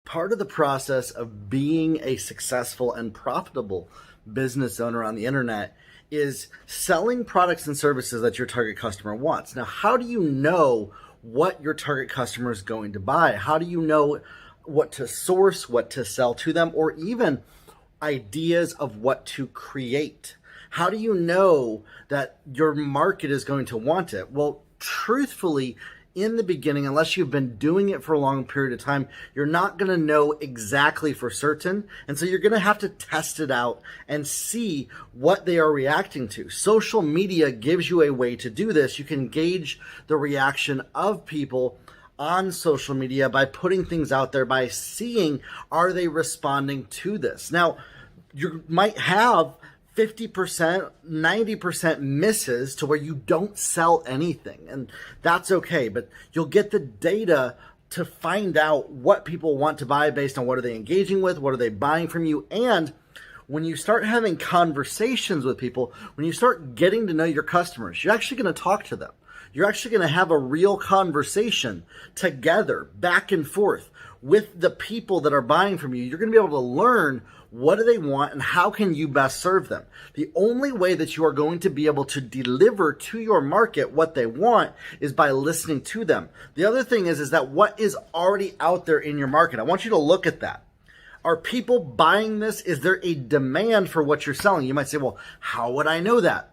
Part of the process of being a successful and profitable business owner on the internet is selling products and services that your target customer wants. Now, how do you know what your target customer is going to buy? How do you know what to source, what to sell to them, or even ideas of what to create? How do you know that your market is going to want it? Well, truthfully, in the beginning, unless you've been doing it for a long period of time, you're not going to know exactly for certain. And so you're going to have to test it out and see what they are reacting to. Social media gives you a way to do this. You can gauge the reaction of people on social media by putting things out there, by seeing, are they responding to this? Now, you might have 50%, 90% misses to where you don't sell anything. And that's okay, but you'll get the data to find out what people want to buy based on what are they engaging with, what are they buying from you. And when you start having conversations with people, when you start getting to know your customers, you're actually going to talk to them. You're actually going to have a real conversation together, back and forth with the people that are buying from you. You're going to be able to learn what do they want and how can you best serve them. The only way that you are going to be able to deliver to your market what they want is by listening to them. The other thing is that what is already out there in your market, I want you to look at that. Are people buying this? Is there a demand for what you're selling? You might say, well, how would I know that?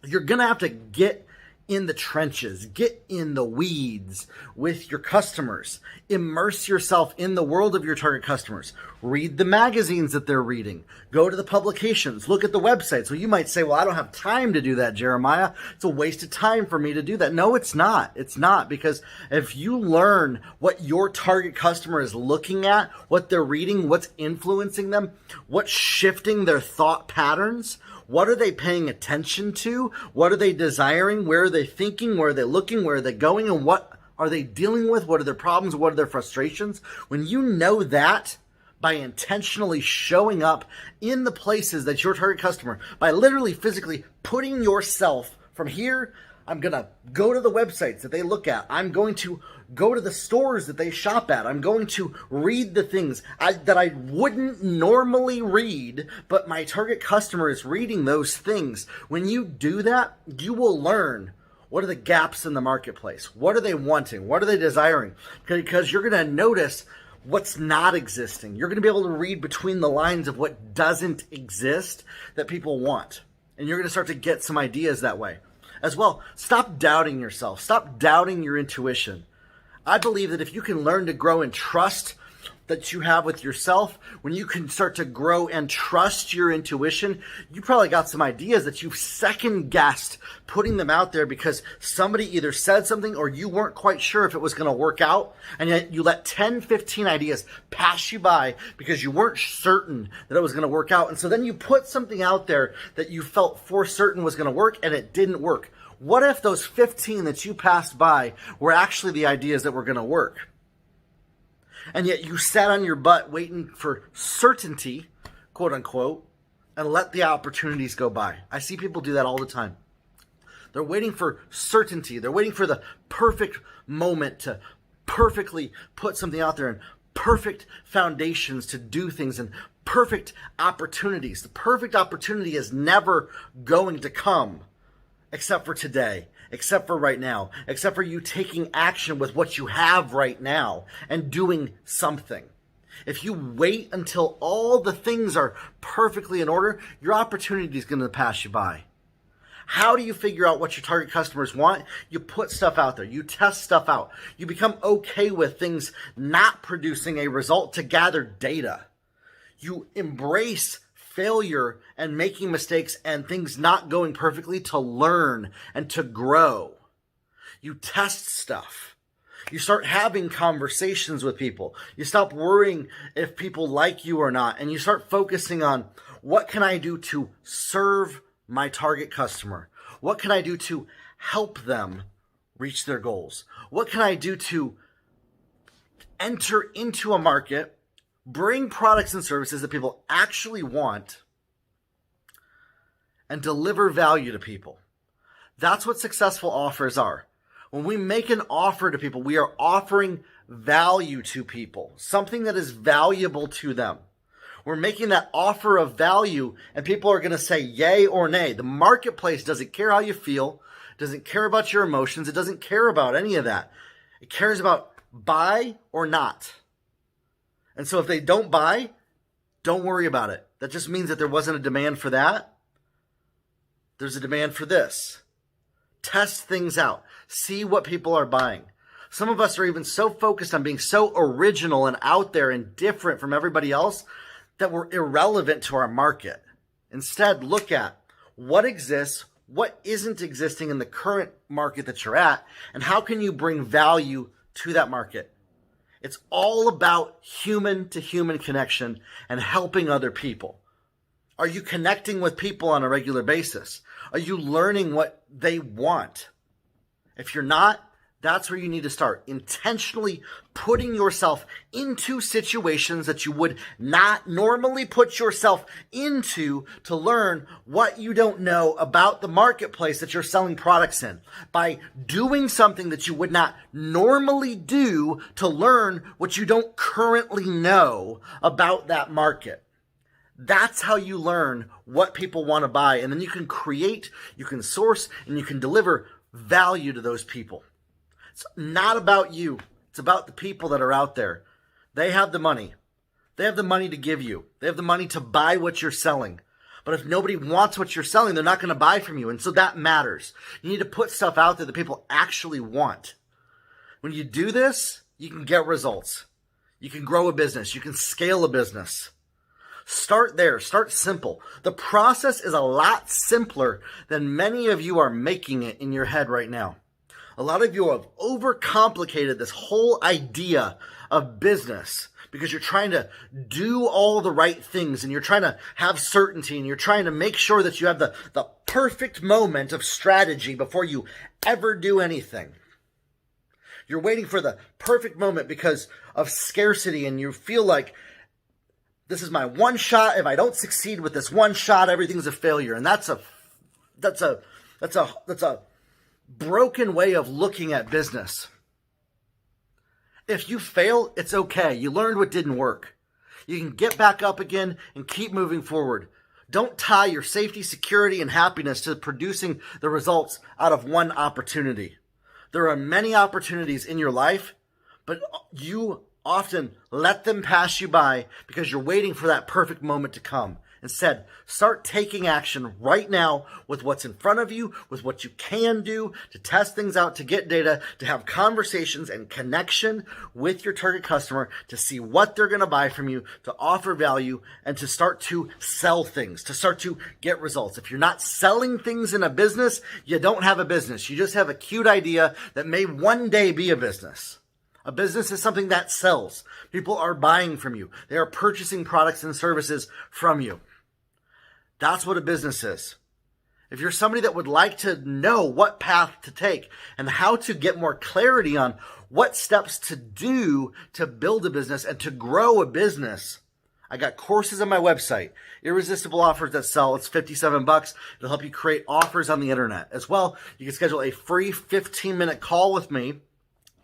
You're going to have to get in the trenches, get in the weeds with your customers, immerse yourself in the world of your target customers, read the magazines that they're reading, go to the publications, look at the websites. Well, you might say, well, I don't have time to do that, Jeremiah. It's a waste of time for me to do that. No, it's not. It's not, because if you learn what your target customer is looking at, what they're reading, what's influencing them, what's shifting their thought patterns, what are they paying attention to? What are they desiring? Where are they thinking? Where are they looking? Where are they going? And what are they dealing with? What are their problems? What are their frustrations? When you know that, by intentionally showing up in the places that your target customer, by literally physically putting yourself from here, I'm going to go to the websites that they look at. I'm going to go to the stores that they shop at. I'm going to read the things that I wouldn't normally read, but my target customer is reading those things. When you do that, you will learn what are the gaps in the marketplace. What are they wanting? What are they desiring? Because you're going to notice what's not existing. You're going to be able to read between the lines of what doesn't exist that people want. And you're going to start to get some ideas that way. As well, stop doubting yourself. Stop doubting your intuition. I believe that if you can learn to grow in trust that you have with yourself, when you can start to grow and trust your intuition, you probably got some ideas that you've second guessed putting them out there because somebody either said something or you weren't quite sure if it was going to work out. And yet you let 10, 15 ideas pass you by because you weren't certain that it was going to work out. And so then you put something out there that you felt for certain was going to work and it didn't work. What if those 15 that you passed by were actually the ideas that were going to work? And yet you sat on your butt waiting for certainty, quote unquote, and let the opportunities go by. I see people do that all the time. They're waiting for certainty. They're waiting for the perfect moment to perfectly put something out there and perfect foundations to do things and perfect opportunities. The perfect opportunity is never going to come except for today, except for right now, except for you taking action with what you have right now and doing something. If you wait until all the things are perfectly in order, your opportunity is going to pass you by. How do you figure out what your target customers want? You put stuff out there. You test stuff out. You become okay with things not producing a result to gather data. You embrace failure and making mistakes and things not going perfectly to learn and to grow. You test stuff. You start having conversations with people. You stop worrying if people like you or not, and you start focusing on what can I do to serve my target customer? What can I do to help them reach their goals? What can I do to enter into a market, bring products and services that people actually want, and deliver value to people? That's what successful offers are. When we make an offer to people, we are offering value to people, something that is valuable to them. We're making that offer of value, and people are going to say yay or nay. The marketplace doesn't care how you feel, doesn't care about your emotions. It doesn't care about any of that. It cares about buy or not. And so if they don't buy, don't worry about it. That just means that there wasn't a demand for that. There's a demand for this. Test things out. See what people are buying. Some of us are even so focused on being so original and out there and different from everybody else that we're irrelevant to our market. Instead, look at what exists, what isn't existing in the current market that you're at, and how can you bring value to that market. It's all about human to human connection and helping other people. Are you connecting with people on a regular basis? Are you learning what they want? If you're not, that's where you need to start. Intentionally putting yourself into situations that you would not normally put yourself into to learn what you don't know about the marketplace that you're selling products in. By doing something that you would not normally do to learn what you don't currently know about that market. That's how you learn what people want to buy. And then you can create, you can source, and you can deliver value to those people. It's not about you. It's about the people that are out there. They have the money. They have the money to give you. They have the money to buy what you're selling. But if nobody wants what you're selling, they're not going to buy from you. And so that matters. You need to put stuff out there that people actually want. When you do this, you can get results. You can grow a business. You can scale a business. Start there. Start simple. The process is a lot simpler than many of you are making it in your head right now. A lot of you have overcomplicated this whole idea of business because you're trying to do all the right things and you're trying to have certainty and you're trying to make sure that you have the perfect moment of strategy before you ever do anything. You're waiting for the perfect moment because of scarcity and you feel like this is my one shot. If I don't succeed with this one shot, everything's a failure. And that's a broken way of looking at business. If you fail, it's okay. You learned what didn't work. You can get back up again and keep moving forward. Don't tie your safety, security, and happiness to producing the results out of one opportunity. There are many opportunities in your life, but you often let them pass you by because you're waiting for that perfect moment to come. Instead, start taking action right now with what's in front of you, with what you can do to test things out, to get data, to have conversations and connection with your target customer, to see what they're going to buy from you, to offer value, and to start to sell things, to start to get results. If you're not selling things in a business, you don't have a business. You just have a cute idea that may one day be a business. A business is something that sells. People are buying from you. They are purchasing products and services from you. That's what a business is. If you're somebody that would like to know what path to take and how to get more clarity on what steps to do to build a business and to grow a business, I got courses on my website, Irresistible Offers That Sell. It's $57. It'll help you create offers on the internet. As well, you can schedule a free 15-minute call with me.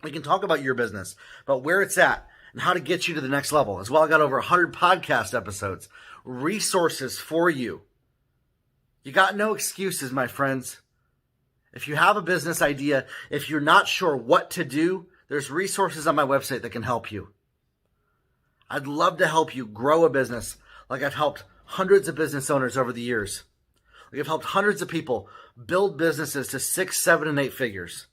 We can talk about your business, about where it's at, and how to get you to the next level. As well, I got over 100 podcast episodes, resources for you. You got no excuses, my friends. If you have a business idea, if you're not sure what to do, there's resources on my website that can help you. I'd love to help you grow a business like I've helped hundreds of business owners over the years. Like I've helped hundreds of people build businesses to 6, 7, and 8 figures.